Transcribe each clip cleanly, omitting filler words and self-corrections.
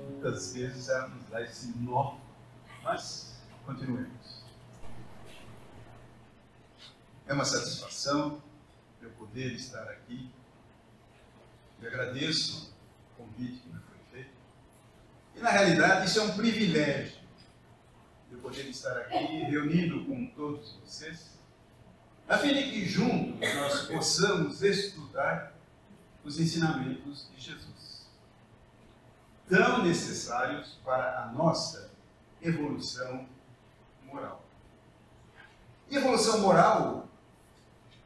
muitas vezes ela nos dá esse nó, mas continuemos. É uma satisfação eu poder estar aqui. Eu agradeço o convite que me foi feito. E, na realidade, isso é um privilégio, eu poder estar aqui reunido com todos vocês, a fim de que juntos nós possamos estudar os ensinamentos de Jesus, tão necessários para a nossa evolução moral. E evolução moral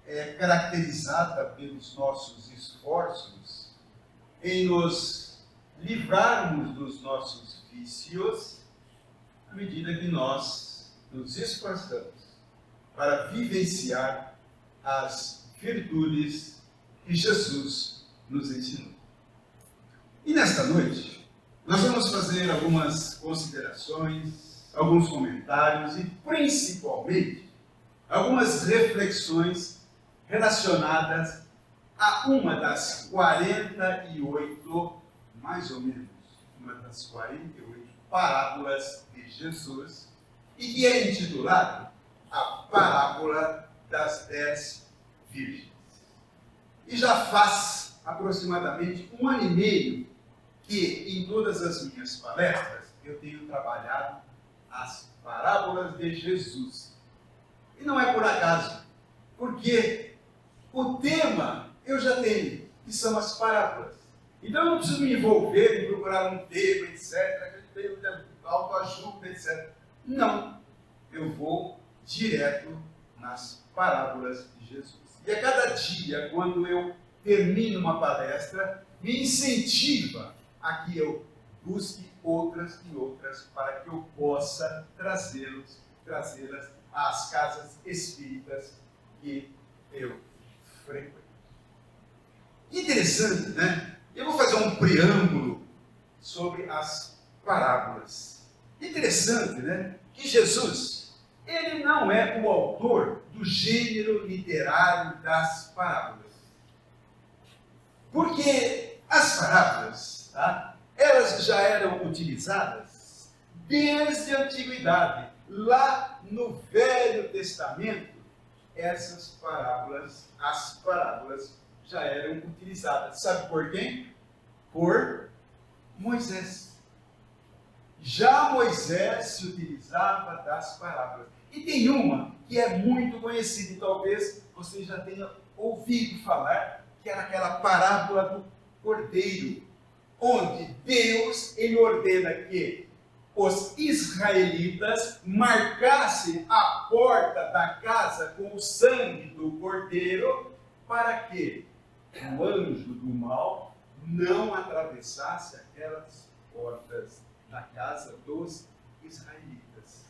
é caracterizada pelos nossos esforços em nos livrarmos dos nossos vícios à medida que nós nos esforçamos para vivenciar as virtudes que Jesus nos ensinou. E nesta noite, nós vamos fazer algumas considerações, alguns comentários e, principalmente, algumas reflexões relacionadas a uma das 48, mais ou menos, uma das 48 parábolas de Jesus, e que é intitulada a Parábola das 10 Virgens. E já faz aproximadamente 1 ano e meio que, em todas as minhas palestras, eu tenho trabalhado as parábolas de Jesus. E não é por acaso, porque o tema eu já tenho, que são as parábolas. Então eu não preciso me envolver em procurar um tema, etc., aquele tema de autoajuda, etc. Não, eu vou direto nas parábolas de Jesus. E a cada dia, quando eu termino uma palestra, me incentiva a que eu busque outras e outras para que eu possa trazê-las às casas espíritas que eu frequento. Interessante, né? Eu vou fazer um preâmbulo sobre as parábolas. Interessante, né? Que Jesus, ele não é o autor do gênero literário das parábolas. Porque as parábolas, tá? Elas já eram utilizadas desde a antiguidade. Lá no Velho Testamento, essas parábolas, as parábolas já eram utilizadas. Sabe por quem? Por Moisés. Já Moisés se utilizava das parábolas. E tem uma que é muito conhecida, e talvez você já tenha ouvido falar, que era aquela parábola do cordeiro, onde Deus ele ordena que os israelitas marcassem a porta da casa com o sangue do cordeiro, para que o anjo do mal não atravessasse aquelas portas da casa dos israelitas.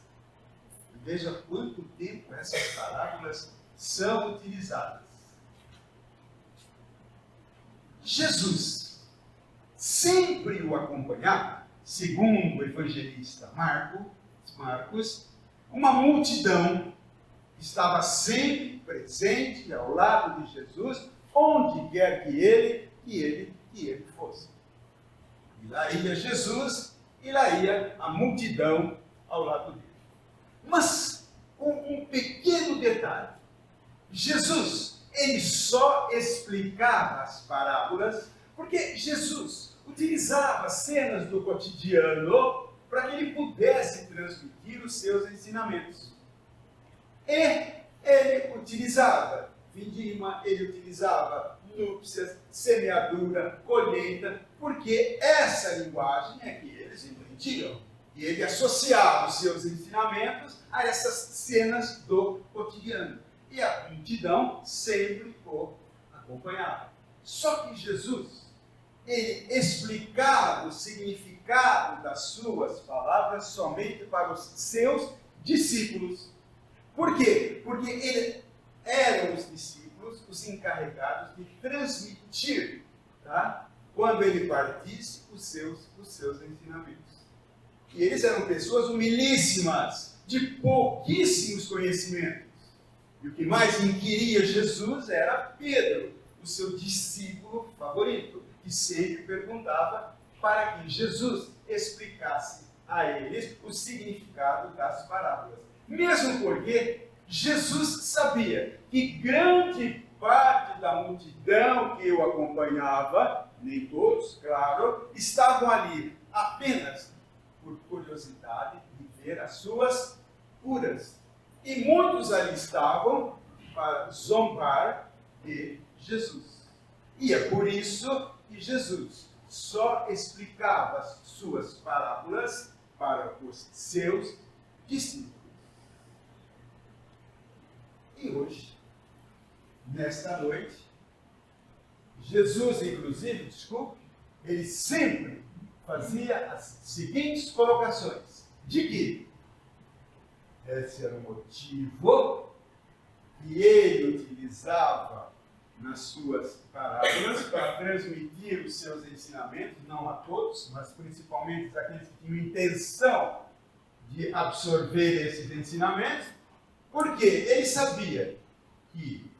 Veja quanto tempo essas parábolas são utilizadas. Jesus sempre o acompanhava, segundo o evangelista Marcos, uma multidão estava sempre presente ao lado de Jesus, onde quer que ele fosse. E lá ia Jesus, e lá ia a multidão ao lado dele. Mas, com um pequeno detalhe, Jesus, ele só explicava as parábolas, porque Jesus utilizava cenas do cotidiano para que ele pudesse transmitir os seus ensinamentos. E ele utilizava vindima, ele utilizava núpcias, semeadura, colheita, porque essa linguagem é que eles entendiam. E ele associava os seus ensinamentos a essas cenas do cotidiano. E a multidão sempre o acompanhava. Só que Jesus, ele explicava o significado das suas palavras somente para os seus discípulos. Por quê? Porque eram os discípulos os encarregados de transmitir, tá? Quando ele partisse, os seus ensinamentos. E eles eram pessoas humilíssimas, de pouquíssimos conhecimentos. E o que mais inquiria Jesus era Pedro, o seu discípulo favorito, que sempre perguntava para que Jesus explicasse a eles o significado das parábolas. Mesmo porque Jesus sabia que grande parte da multidão que o acompanhava, nem todos, claro, estavam ali apenas por curiosidade de ver as suas curas. E muitos ali estavam para zombar de Jesus. E é por isso que Jesus só explicava as suas parábolas para os seus discípulos. E hoje, nesta noite, Jesus, inclusive, ele sempre fazia as seguintes colocações. De que esse era o motivo que ele utilizava nas suas parábolas para transmitir os seus ensinamentos, não a todos, mas principalmente àqueles que tinham intenção de absorver esses ensinamentos, porque ele sabia que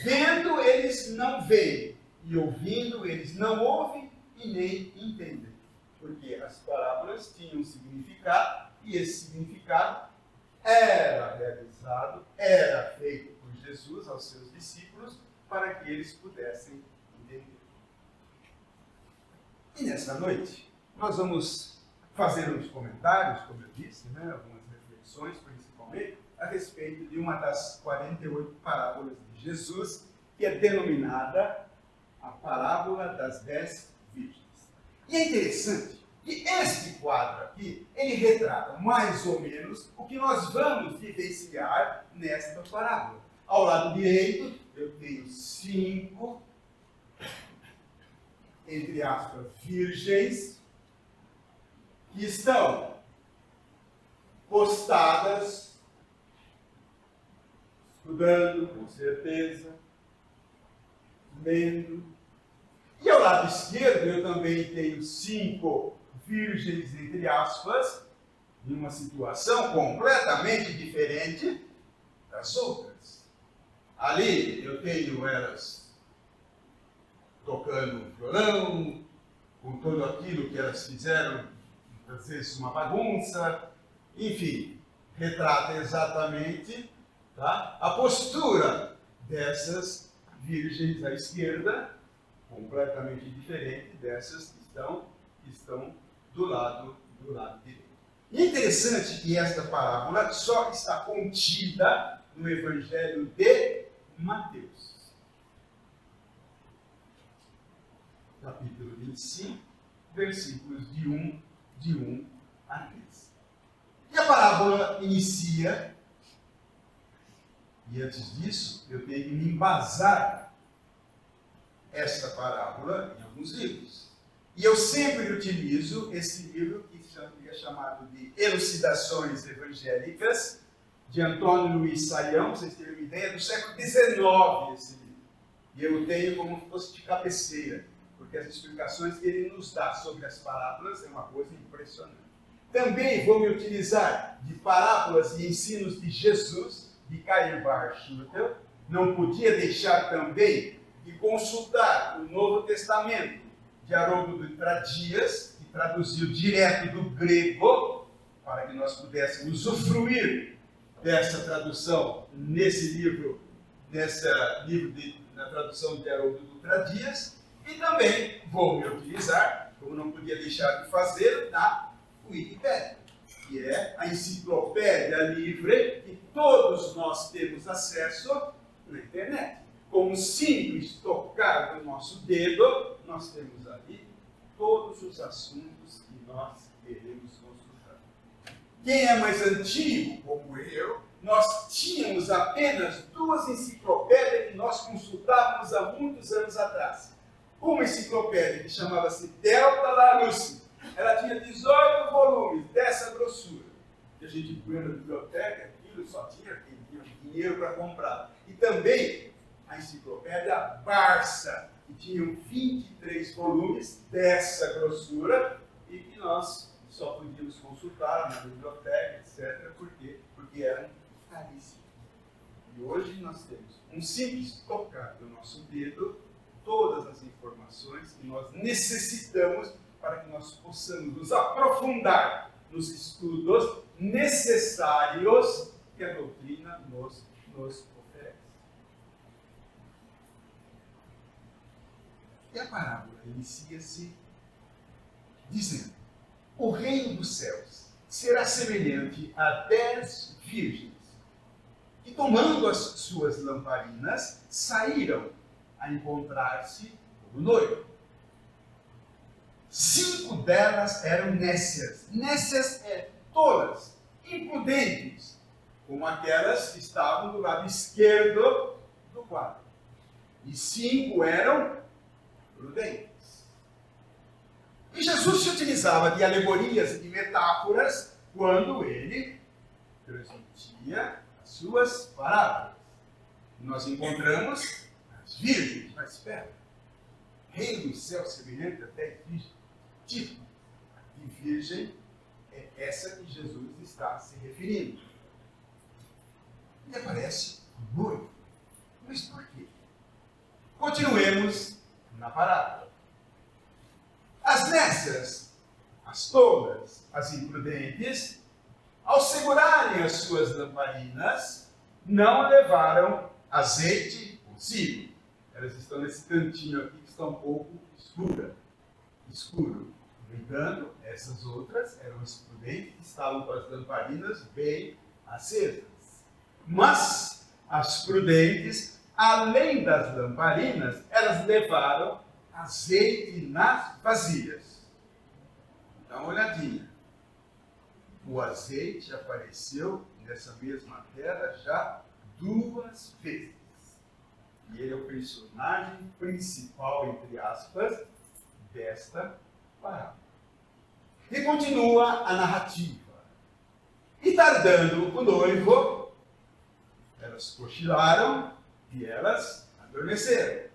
vendo eles não veem e ouvindo eles não ouvem e nem entendem, porque as parábolas tinham um significado e esse significado era realizado, era feito por Jesus aos seus discípulos para que eles pudessem entender. E nesta noite, nós vamos fazer uns comentários, como eu disse, algumas reflexões, principalmente, a respeito de uma das 48 parábolas de Jesus, que é denominada a parábola das 10 virgens. E é interessante que este quadro aqui, ele retrata mais ou menos o que nós vamos vivenciar nesta parábola. Ao lado direito, eu tenho 5, entre aspas, virgens, que estão postadas, estudando, com certeza, lendo. E ao lado esquerdo, eu também tenho 5 virgens, entre aspas, em uma situação completamente diferente das outras. Ali eu tenho elas tocando violão, com tudo aquilo que elas fizeram, às vezes uma bagunça, enfim, retrata exatamente, tá, a postura dessas virgens à esquerda, completamente diferente dessas que estão do lado direito. Interessante que esta parábola só está contida no Evangelho de Mateus, capítulo 25, versículos de 1 a 3. E a parábola inicia, e antes disso, eu tenho que me embasar esta parábola em alguns livros. E eu sempre utilizo esse livro que é chamado de Elucidações Evangélicas, de Antônio Luiz Saião, vocês terem uma ideia, do século XIX esse livro. E eu o tenho como se fosse de cabeceira, porque as explicações que ele nos dá sobre as parábolas é uma coisa impressionante. Também vou me utilizar de parábolas e ensinos de Jesus, de Cair Bar Schutel. Não podia deixar também de consultar o Novo Testamento de Haroldo Dutra Dias, que traduziu direto do grego, para que nós pudéssemos usufruir dessa tradução nesse livro, na tradução de Haroldo Dutra Dias. E também vou me utilizar, como não podia deixar de fazer, na Wikipédia, que é a enciclopédia livre que todos nós temos acesso na internet. Com um simples tocar do nosso dedo, nós temos ali todos os assuntos que nós queremos consultar. Quem é mais antigo, como eu, nós tínhamos apenas 2 enciclopédias que nós consultávamos há muitos anos atrás. Uma enciclopédia que chamava-se Delta Larousse. Ela tinha 18 volumes dessa grossura. Que a gente põe na biblioteca, aquilo só tinha quem tinha dinheiro para comprar. E também a enciclopédia Barça, que tinham 23 volumes dessa grossura e que nós só podíamos consultar na biblioteca, etc., porque eram caríssimos. E hoje nós temos um simples tocar do nosso dedo todas as informações que nós necessitamos para que nós possamos nos aprofundar nos estudos necessários que a doutrina nos oferece. E a parábola inicia-se dizendo: o reino dos céus será semelhante a 10 virgens que, tomando as suas lamparinas, saíram a encontrar-se com o noivo. 5 delas eram nécias. Nécias tolas, imprudentes, como aquelas que estavam do lado esquerdo do quadro. E 5 eram prudentes. E Jesus se utilizava de alegorias e de metáforas quando ele transmitia as suas parábolas. Nós encontramos as virgens, mas espera, reino dos céus semelhante a 10 virgens. Tipo de virgem é essa que Jesus está se referindo. E aparece o noivo. Mas por quê? Continuemos na parábola. As nécias, as tolas, as imprudentes, ao segurarem as suas lamparinas, não levaram azeite consigo. Elas estão nesse cantinho aqui que está um pouco escuro. No entanto, essas outras eram as prudentes, estavam com as lamparinas bem acesas. Mas as prudentes, além das lamparinas, elas levaram azeite nas vasilhas. Dá uma olhadinha. O azeite apareceu nessa mesma terra já 2 vezes. E ele é o personagem principal, entre aspas, desta parábola. E continua a narrativa. E tardando o noivo, elas cochilaram e elas adormeceram.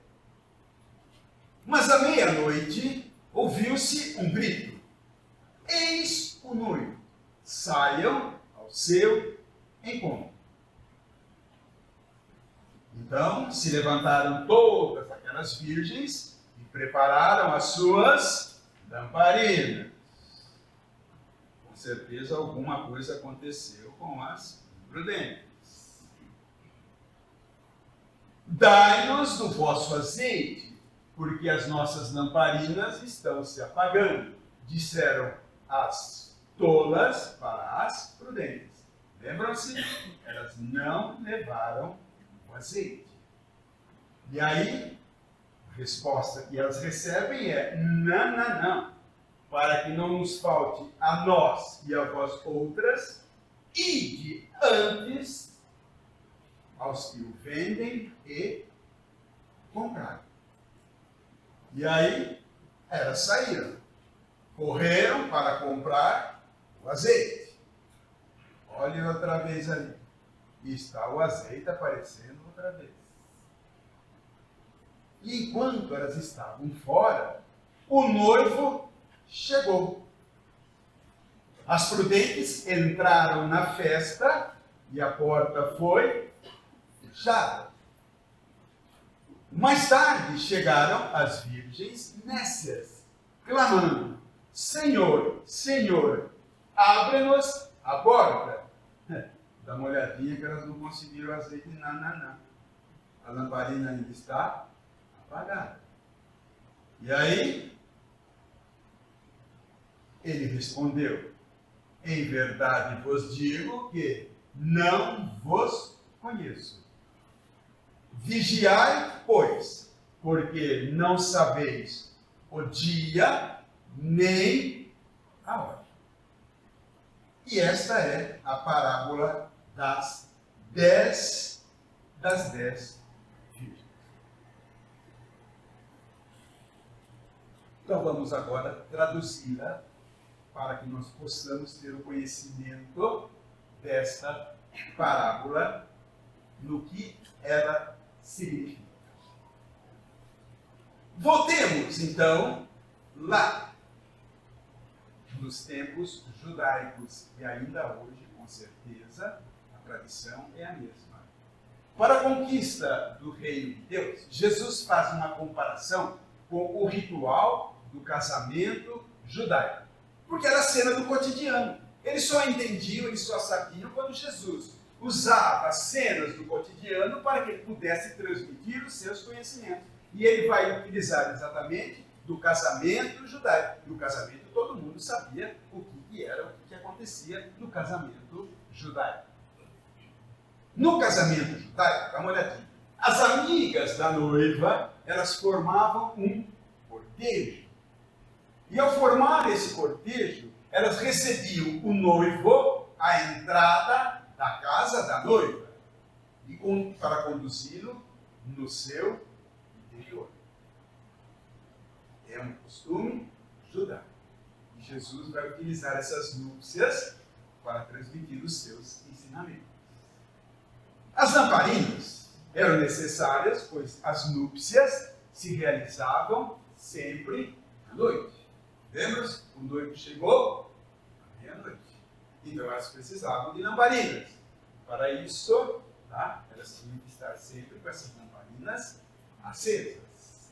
Mas à meia-noite ouviu-se um grito: eis o noivo, saiam ao seu encontro. Então se levantaram todas aquelas virgens e prepararam as suas lamparinas. Com certeza alguma coisa aconteceu com as prudentes. Dai-nos do vosso azeite, porque as nossas lamparinas estão se apagando, disseram as tolas para as prudentes. Lembram-se? Elas não levaram o azeite. E aí, a resposta que elas recebem é: não, para que não nos falte a nós e a vós outras, ide antes aos que o vendem e compraram. E aí, elas saíram, correram para comprar o azeite. Olhem outra vez ali. E está o azeite aparecendo outra vez. E enquanto elas estavam fora, o noivo chegou. As prudentes entraram na festa e a porta foi fechada. Mais tarde chegaram as virgens nécias, clamando: Senhor, Senhor, abre-nos a porta. Dá uma olhadinha que elas não conseguiram azeite, não. A lamparina ainda está apagada. E aí, ele respondeu: em verdade vos digo que não vos conheço. Vigiai, pois, porque não sabeis o dia nem a hora. E esta é a parábola das 10 virgens. Então vamos agora traduzi-la para que nós possamos ter o conhecimento desta parábola, no que ela significa. Voltemos então lá nos tempos judaicos, e ainda hoje, com certeza, a tradição é a mesma. Para a conquista do reino de Deus, Jesus faz uma comparação com o ritual do casamento judaico. Porque era a cena do cotidiano. Eles só entendiam, eles só sabiam quando Jesus usava as cenas do cotidiano para que ele pudesse transmitir os seus conhecimentos. E ele vai utilizar exatamente do casamento judaico. No casamento todo mundo sabia o que era, o que acontecia no casamento judaico. No casamento judaico, dá uma olhadinha, as amigas da noiva, elas formavam um cortejo. E ao formar esse cortejo, elas recebiam o noivo à entrada da casa da noiva e para conduzi-lo no seu interior. É um costume judaico. E Jesus vai utilizar essas núpcias para transmitir os seus ensinamentos. As lamparinas eram necessárias, pois as núpcias se realizavam sempre à noite. Lembra-se? O noivo chegou à meia-noite. Então elas precisavam de lamparinas. Para isso, tá? Elas tinham que estar sempre com essas lamparinas acesas.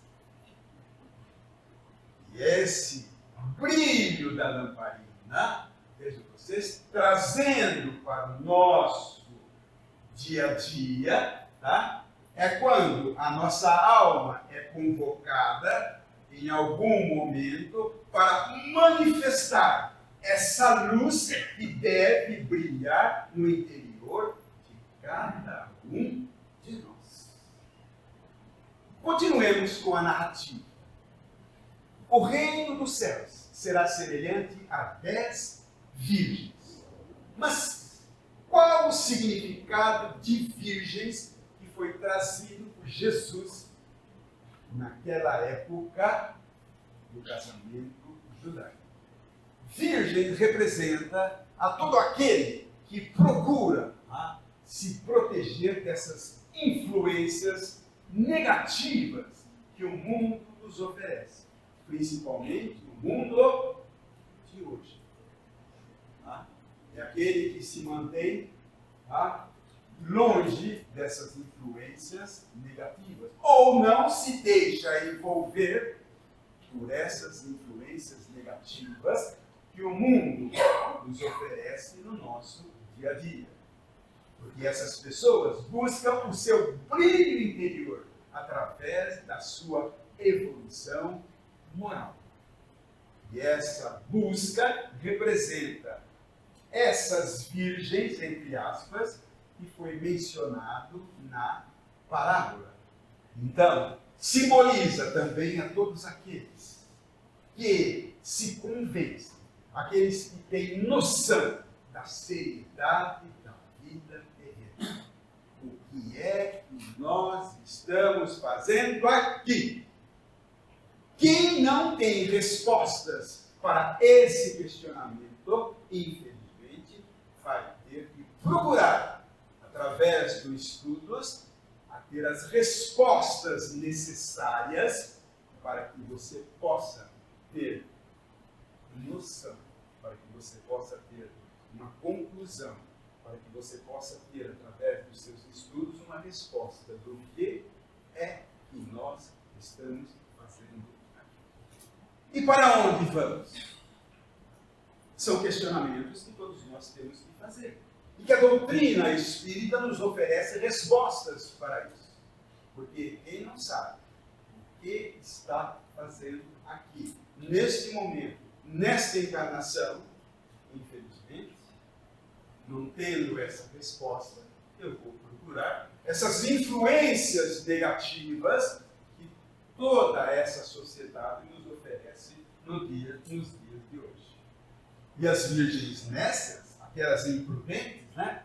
E esse brilho da lamparina, vejam vocês, trazendo para o nosso dia a dia, tá? É quando a nossa alma é convocada em algum momento para manifestar essa luz que deve brilhar no interior de cada um de nós. Continuemos com a narrativa. O reino dos céus será semelhante a 10 virgens. Mas qual o significado de virgens que foi trazido por Jesus naquela época do casamento judaico? Virgem representa a todo aquele que procura se proteger dessas influências negativas que o mundo nos oferece, principalmente o mundo de hoje. É aquele que se mantém longe dessas influências negativas, ou não se deixa envolver por essas influências negativas que o mundo nos oferece no nosso dia a dia. Porque essas pessoas buscam o seu brilho interior através da sua evolução moral. E essa busca representa essas virgens, entre aspas, que foi mencionado na parábola. Então, simboliza também a todos aqueles que se convencem, aqueles que têm noção da seriedade da vida terrena. O que é que nós estamos fazendo aqui? Quem não tem respostas para esse questionamento, infelizmente, vai ter que procurar, através dos estudos, a ter as respostas necessárias para que você possa ter noção, para que você possa ter uma conclusão, para que você possa ter, através dos seus estudos, uma resposta do que é que nós estamos fazendo aqui. E para onde vamos? São questionamentos que todos nós temos que fazer. E que a doutrina espírita nos oferece respostas para isso. Porque quem não sabe o que está fazendo aqui, neste momento, nesta encarnação, infelizmente, não tendo essa resposta, eu vou procurar essas influências negativas que toda essa sociedade nos oferece nos dias de hoje. E as virgens nécias, aquelas imprudentes, né,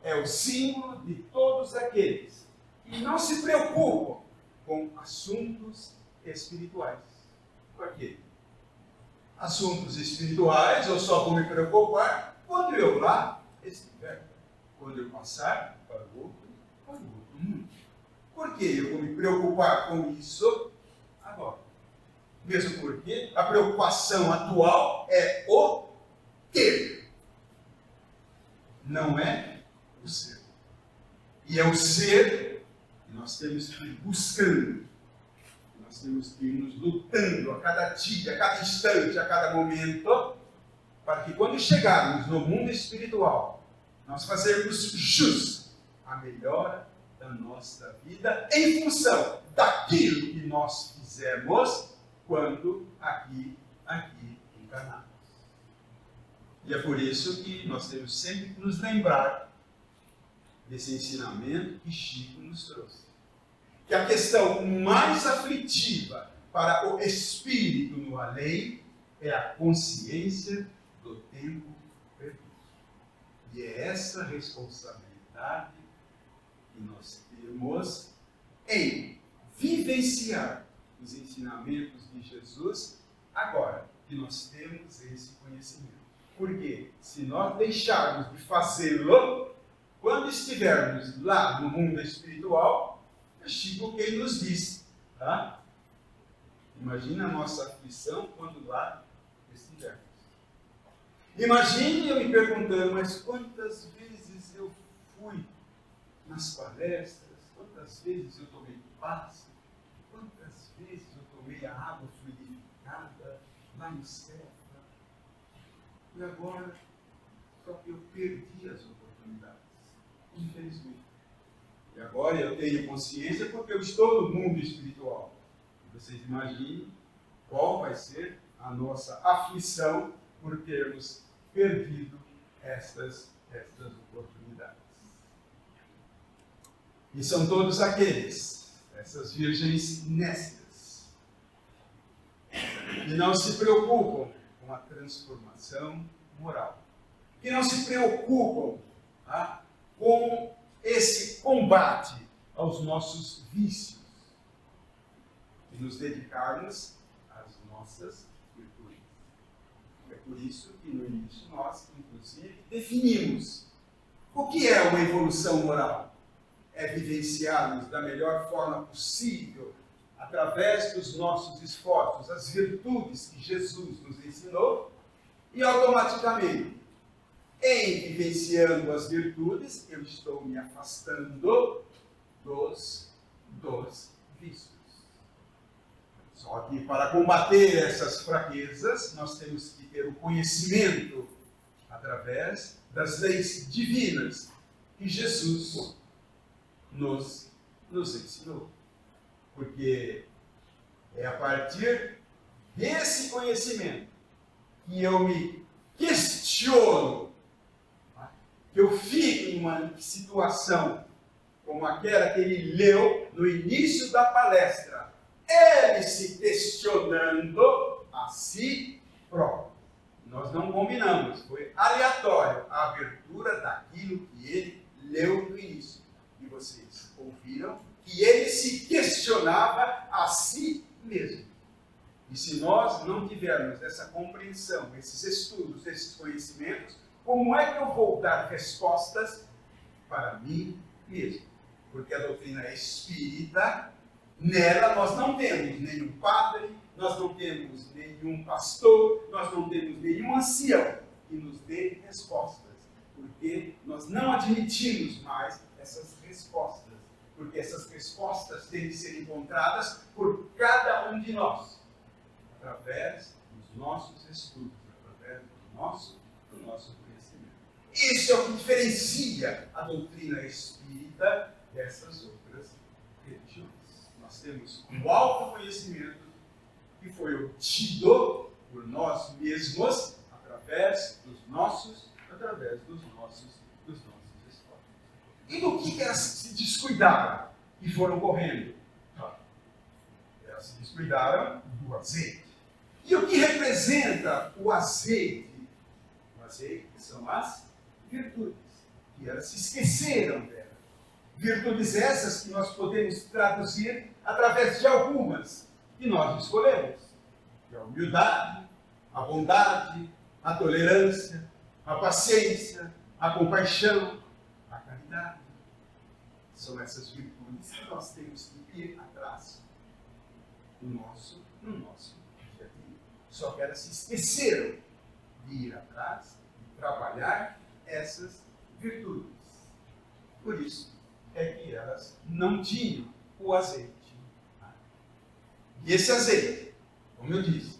é o símbolo de todos aqueles que não se preocupam com assuntos espirituais. Por quê? Assuntos espirituais eu só vou me preocupar quando eu lá estiver, quando eu passar para o outro mundo. Por que eu vou me preocupar com isso agora? Mesmo porque a preocupação atual é o ter, não é o ser. E é o ser que nós temos que ir buscando, nós temos que ir nos lutando a cada dia, a cada instante, a cada momento, para que quando chegarmos no mundo espiritual, nós fazermos jus à melhora da nossa vida em função daquilo que nós fizemos quando aqui encarnamos. E é por isso que nós temos sempre que nos lembrar desse ensinamento que Chico nos trouxe. Que a questão mais aflitiva para o espírito no além é a consciência do tempo perdido. E é essa responsabilidade que nós temos em vivenciar os ensinamentos de Jesus agora que nós temos esse conhecimento. Porque se nós deixarmos de fazê-lo, quando estivermos lá no mundo espiritual, é Chico quem nos diz, tá? Imagina a nossa aflição quando lá estivermos. Imagine eu me perguntando, mas quantas vezes eu fui nas palestras, quantas vezes eu tomei passe, quantas vezes eu tomei a água fluidificada lá no céu. E agora, só que eu perdi as oportunidades, infelizmente. E agora eu tenho consciência porque eu estou no mundo espiritual. Vocês imaginem qual vai ser a nossa aflição por termos perdido estas oportunidades. E são todos aqueles, essas virgens nécias, que não se preocupam com a transformação moral, que não se preocupam com esse combate aos nossos vícios e nos dedicarmos às nossas virtudes. É por isso que no início nós, inclusive, definimos o que é uma evolução moral. É vivenciarmos da melhor forma possível, através dos nossos esforços, as virtudes que Jesus nos ensinou, e automaticamente, em vivenciando as virtudes, eu estou me afastando dos vícios. Só que para combater essas fraquezas, nós temos que ter o conhecimento através das leis divinas que Jesus nos ensinou. Porque é a partir desse conhecimento que eu me questiono, que eu fico em uma situação como aquela que ele leu no início da palestra. Ele se questionando a si próprio. Nós não combinamos, foi aleatório a abertura daquilo que ele leu no início. E vocês ouviram que ele se questionava a si mesmo. E se nós não tivermos essa compreensão, esses estudos, esses conhecimentos, como é que eu vou dar respostas para mim mesmo? Porque a doutrina espírita, nela nós não temos nenhum padre, nós não temos nenhum pastor, nós não temos nenhum ancião que nos dê respostas. Porque nós não admitimos mais essas respostas. Porque essas respostas têm de ser encontradas por cada um de nós, através dos nossos estudos, através do nosso conhecimento. Isso é o que diferencia a doutrina espírita dessas outras religiões. Nós temos um autoconhecimento que foi obtido por nós mesmos através dos nossos esforços. E do que elas se descuidaram e foram correndo? Elas se descuidaram do azeite. E o que representa o azeite? O azeite são as virtudes, que elas se esqueceram delas. Virtudes essas que nós podemos traduzir através de algumas que nós escolhemos. Que é a humildade, a bondade, a tolerância, a paciência, a compaixão, a caridade. São essas virtudes que nós temos que ir atrás no nosso dia a dia. Só que elas se esqueceram de ir atrás, de trabalhar essas virtudes. Por isso é que elas não tinham o azeite E esse azeite, como eu disse,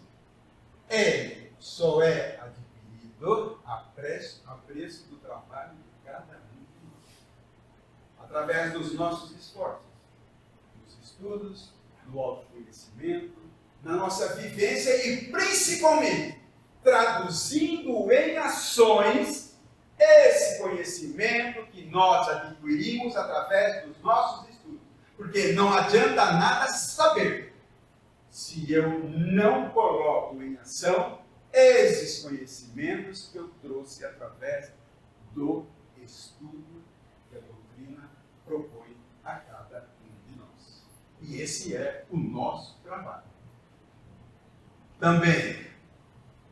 ele só é adquirido a preço do trabalho de cada um de nós, através dos nossos esforços, dos estudos, do autoconhecimento, na nossa vivência e principalmente traduzindo em ações esse conhecimento que nós adquirimos através dos nossos estudos. Porque não adianta nada saber se eu não coloco em ação esses conhecimentos que eu trouxe através do estudo que a doutrina propõe a cada um de nós. E esse é o nosso trabalho. Também,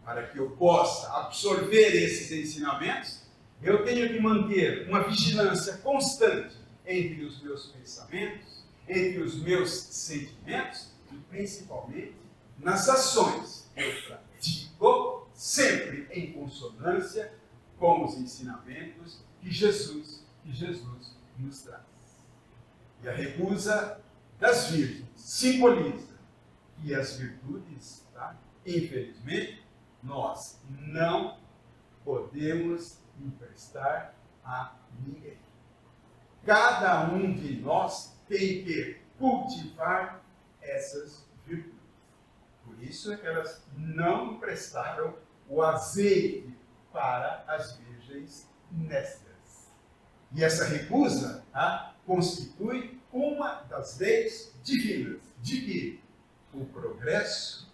para que eu possa absorver esses ensinamentos, eu tenho que manter uma vigilância constante entre os meus pensamentos, entre os meus sentimentos e principalmente nas ações que eu pratico, sempre em consonância com os ensinamentos que Jesus nos traz. E a recusa das virgens simboliza que as virtudes, tá? Infelizmente, nós não podemos emprestar a ninguém. Cada um de nós tem que cultivar essas virtudes. Por isso é que elas não emprestaram o azeite para as virgens nécias. E essa recusa, tá, constitui uma das leis divinas de que o progresso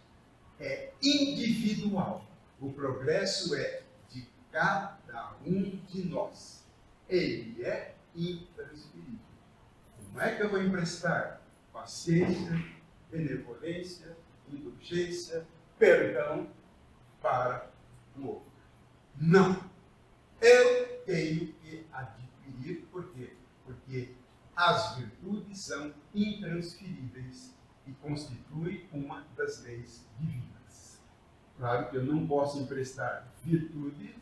é individual. O progresso é de cada um de nós. Ele é intransferível. Como é que eu vou emprestar paciência, benevolência, indulgência, perdão para o outro? Não. Eu tenho que adquirir. Por quê? Porque as virtudes são intransferíveis e constituem uma das leis divinas. Claro que eu não posso emprestar virtude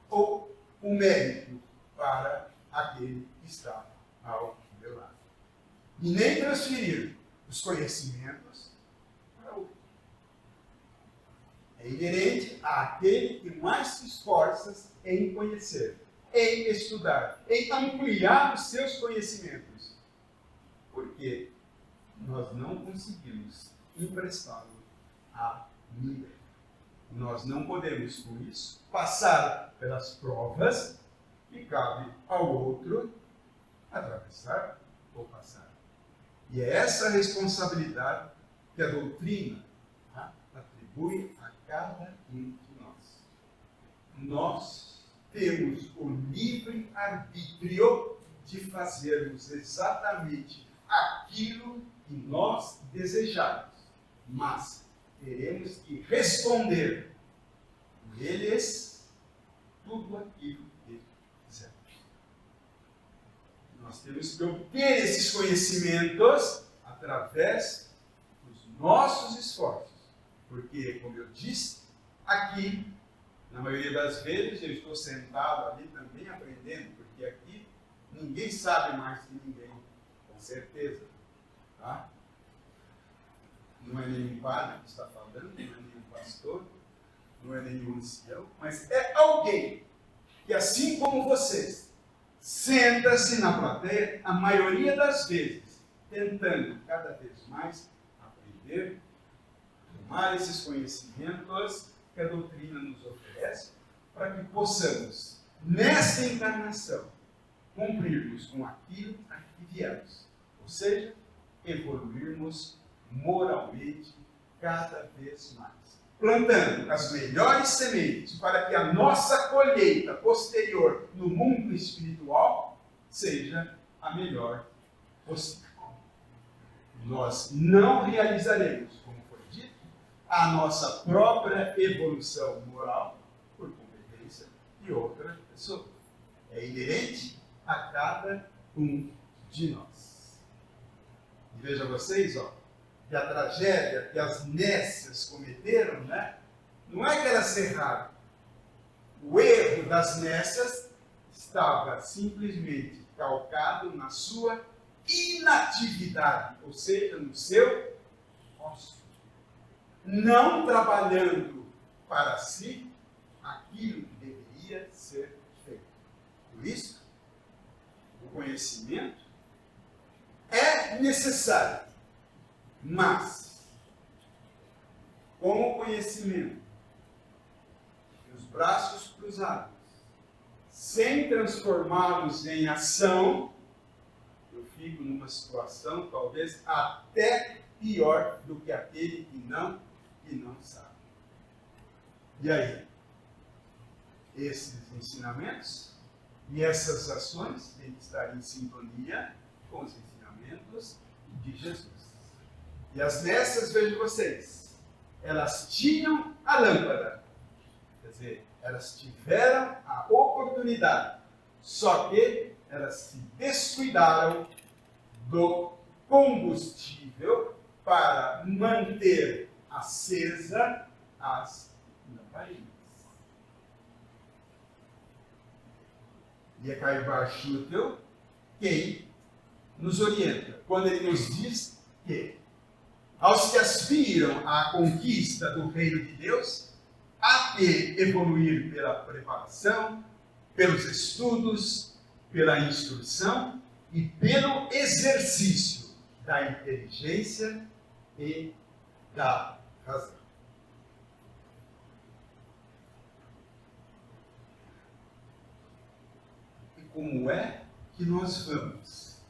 ou um mérito para aquele que está ao meu lado. E nem transferir os conhecimentos para outro. É inerente àquele que mais se esforça em conhecer, em estudar, em ampliar os seus conhecimentos. Porque nós não conseguimos emprestá-lo a ninguém. Nós não podemos, com isso, passar pelas provas que cabe ao outro atravessar ou passar. E é essa responsabilidade que a doutrina, tá, atribui a cada um de nós. Nós temos o livre arbítrio de fazermos exatamente aquilo que nós desejamos, mas teremos que responder por eles tudo aquilo que fizemos. Nós temos que obter esses conhecimentos através dos nossos esforços, porque, como eu disse, aqui, na maioria das vezes, eu estou sentado ali também aprendendo, porque aqui ninguém sabe mais que ninguém, com certeza. Tá? Não é nenhum padre que está falando, não é nenhum pastor, não é nenhum ancião, mas é alguém que, assim como vocês, senta-se na plateia, a maioria das vezes, tentando cada vez mais aprender, tomar esses conhecimentos que a doutrina nos oferece, para que possamos, nesta encarnação, cumprirmos com aquilo a que viemos. Ou seja, evoluirmos moralmente cada vez mais. Plantando as melhores sementes para que a nossa colheita posterior no mundo espiritual seja a melhor possível. Nós não realizaremos, como foi dito, a nossa própria evolução moral por competência de outra pessoa. É inerente a cada um de nós. E veja vocês, que a tragédia que as nécias cometeram, né, não é que elas erraram. O erro das nécias estava simplesmente calcado na sua inatividade, ou seja, no seu nosso, não trabalhando para si aquilo que deveria ser feito. Por isso, o conhecimento é necessário, mas com o conhecimento e os braços cruzados, sem transformá-los em ação, eu fico numa situação talvez até pior do que aquele que não sabe. E aí? Esses ensinamentos e essas ações têm que estar em sintonia com os ensinamentos de Jesus. E as nessas, vejo vocês, elas tinham a lâmpada. Quer dizer, elas tiveram a oportunidade, só que elas se descuidaram do combustível para manter acesa as lamparinas. E é Caio Bar Schutel quem nos orienta, quando ele nos diz que aos que aspiram à conquista do reino de Deus, há que evoluir pela preparação, pelos estudos, pela instrução e pelo exercício da inteligência e da razão. E como é que nós vamos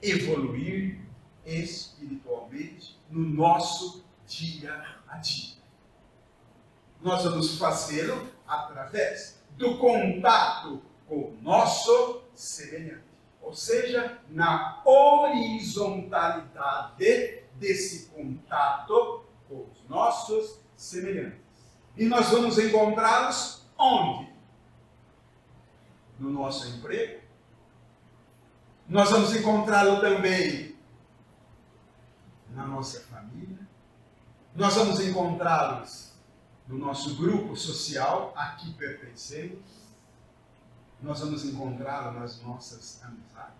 evoluir espiritualmente no nosso dia a dia? Nós vamos fazê-lo através do contato com o nosso semelhante. Ou seja, na horizontalidade desse contato com os nossos semelhantes. E nós vamos encontrá-los onde? No nosso emprego. Nós vamos encontrá-lo também na nossa família. Nós vamos encontrá-los no nosso grupo social a que pertencemos. Nós vamos encontrá-lo nas nossas amizades.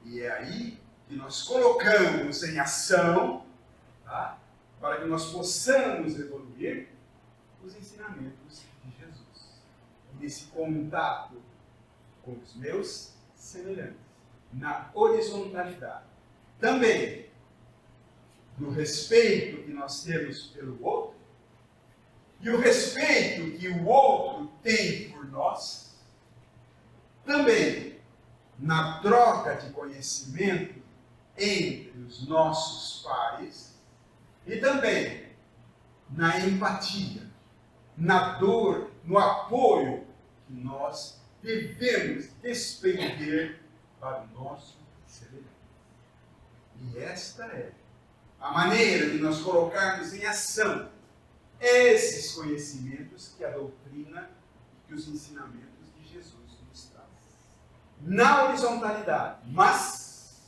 E é aí que nós colocamos em ação, para que nós possamos evoluir os ensinamentos de Jesus. Nesse contato com os meus semelhantes, na horizontalidade. Também no respeito que nós temos pelo outro, e o respeito que o outro tem por nós, também na troca de conhecimento entre os nossos pares, e também na empatia, na dor, no apoio que nós devemos despender para o nosso semelhante. E esta é a maneira de nós colocarmos em ação esses conhecimentos que a doutrina e que os ensinamentos de Jesus nos traz. Na horizontalidade, mas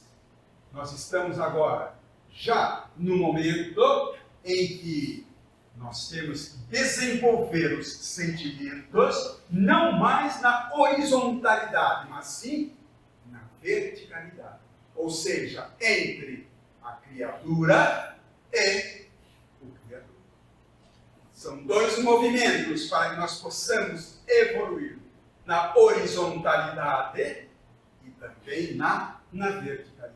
nós estamos agora já no momento em que nós temos que desenvolver os sentimentos não mais na horizontalidade, mas sim na verticalidade. Ou seja, entre a criatura e o Criador. São dois movimentos para que nós possamos evoluir na horizontalidade e também na verticalidade.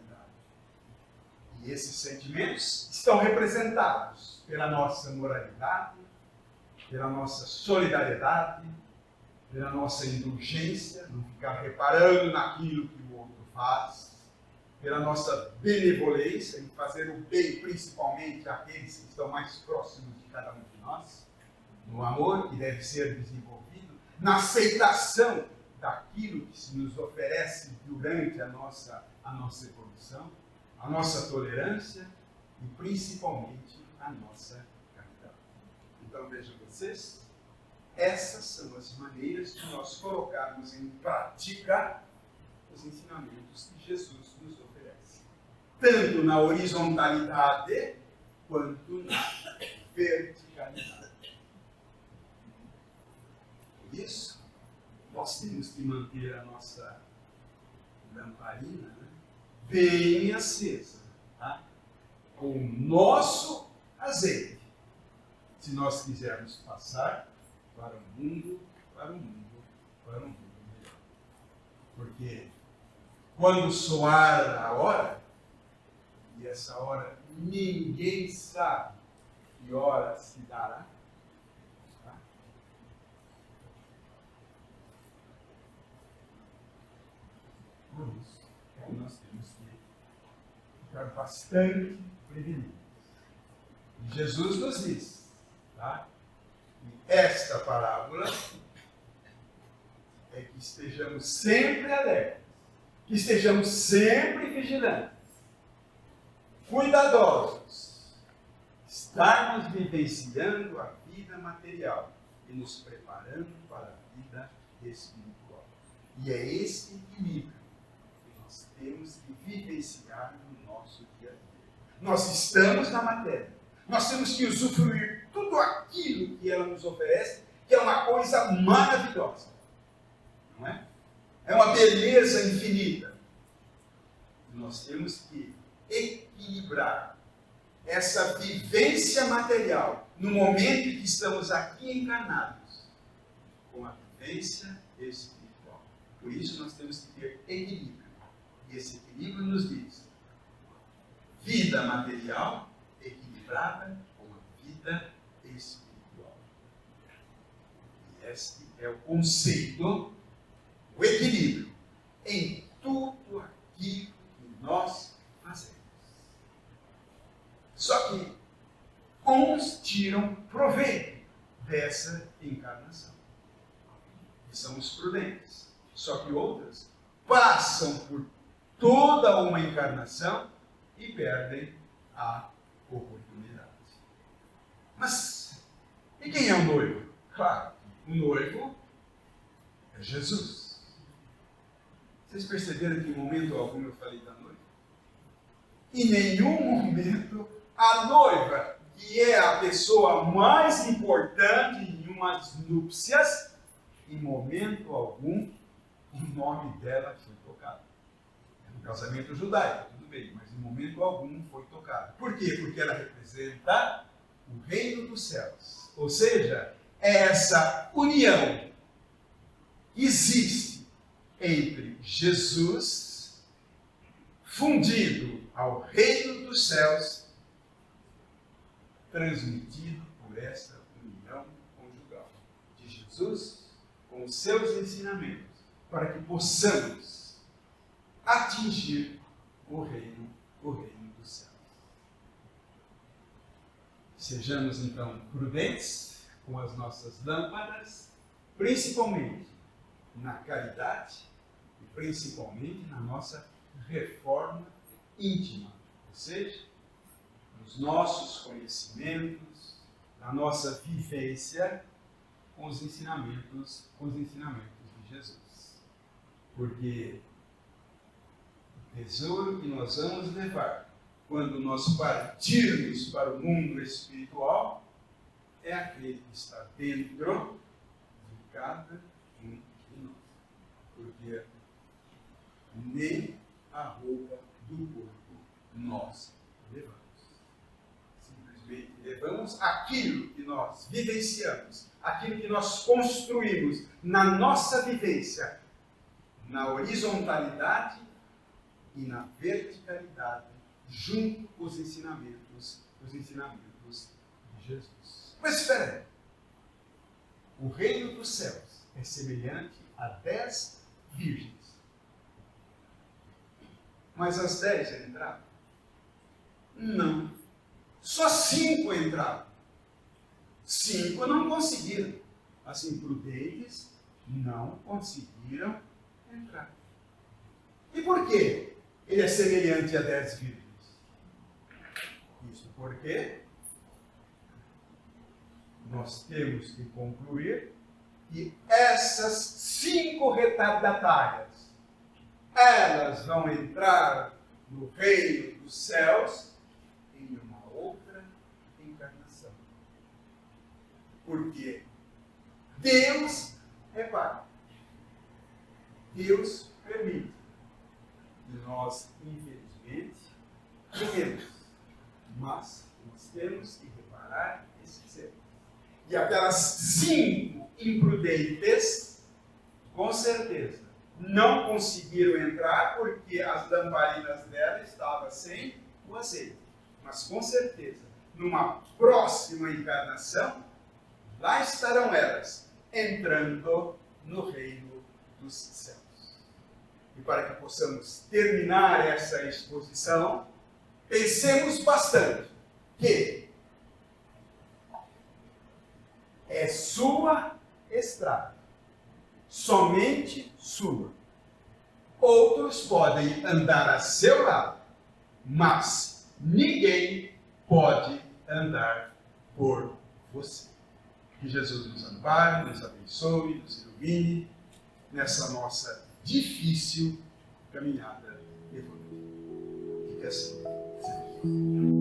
E esses sentimentos estão representados pela nossa moralidade, pela nossa solidariedade, pela nossa indulgência, não ficar reparando naquilo que o outro faz, pela nossa benevolência em fazer o bem, principalmente àqueles que estão mais próximos de cada um de nós, no amor que deve ser desenvolvido, na aceitação daquilo que se nos oferece durante a nossa evolução, a nossa tolerância e principalmente a nossa caridade. Então vejam vocês, essas são as maneiras de nós colocarmos em prática os ensinamentos que Jesus nos oferece, tanto na horizontalidade quanto na verticalidade. Por isso, nós temos que manter a nossa lamparina bem acesa, com o nosso azeite, se nós quisermos passar para um mundo melhor. Porque quando soar a hora, e essa hora ninguém sabe que hora se dará, tá? Por isso, nós temos que ficar bastante prevenidos. E Jesus nos diz, tá? E esta parábola é que estejamos sempre alertas, que estejamos sempre vigilantes, cuidadosos, estarmos vivenciando a vida material e nos preparando para a vida espiritual. E é esse equilíbrio que nós temos que vivenciar no nosso dia a dia. Nós estamos na matéria, nós temos que usufruir tudo aquilo que ela nos oferece, que é uma coisa maravilhosa, não é? É uma beleza infinita. Nós temos que equilibrar essa vivência material no momento em que estamos aqui encarnados com a vivência espiritual. Por isso nós temos que ter equilíbrio. E esse equilíbrio nos diz vida material equilibrada com a vida espiritual. E este é o conceito, o equilíbrio em tudo aquilo que nós fazemos. Só que uns tiram proveito dessa encarnação, que são os prudentes. Só que outras passam por toda uma encarnação e perdem a oportunidade. Mas e quem é o noivo? Claro, o noivo é Jesus. Vocês perceberam que em momento algum eu falei da noiva? Em nenhum momento a noiva, que é a pessoa mais importante em umas núpcias, em momento algum o nome dela foi tocado. É um casamento judaico, tudo bem, mas em momento algum foi tocado. Por quê? Porque ela representa o reino dos céus. Ou seja, é essa união que existe entre Jesus, fundido ao reino dos céus, transmitido por essa união conjugal de Jesus com os seus ensinamentos, para que possamos atingir o reino dos céus. Sejamos então prudentes com as nossas lâmpadas, principalmente na caridade e principalmente na nossa reforma íntima, ou seja, nos nossos conhecimentos, na nossa vivência com os ensinamentos de Jesus. Porque o tesouro que nós vamos levar quando nós partirmos para o mundo espiritual é aquele que está dentro de cada um de nós. Porque nem a roupa do corpo nós levamos. Simplesmente levamos aquilo que nós vivenciamos, aquilo que nós construímos na nossa vivência, na horizontalidade e na verticalidade, junto com os ensinamentos de Jesus. Mas espera aí. O reino dos céus é semelhante a 10 virgens. Mas as 10 entraram? Não. Só 5 entraram. 5 não conseguiram. As imprudentes não conseguiram entrar. E por quê ele é semelhante a 10 virgens? Isso porque nós temos que concluir que essas 5 retardatárias, elas vão entrar no reino dos céus em uma outra encarnação. Porque Deus repara, Deus permite. E nós, infelizmente, erremos. com certeza, não conseguiram entrar porque as lamparinas dela estavam sem o azeite. Mas com certeza, numa próxima encarnação, lá estarão elas, entrando no reino dos céus. E para que possamos terminar essa exposição, pensemos bastante que é sua estrada, somente sua. Outros podem andar a seu lado, mas ninguém pode andar por você. Que Jesus nos ampare, nos abençoe, nos ilumine nessa nossa difícil caminhada evolutiva. Que assim seja.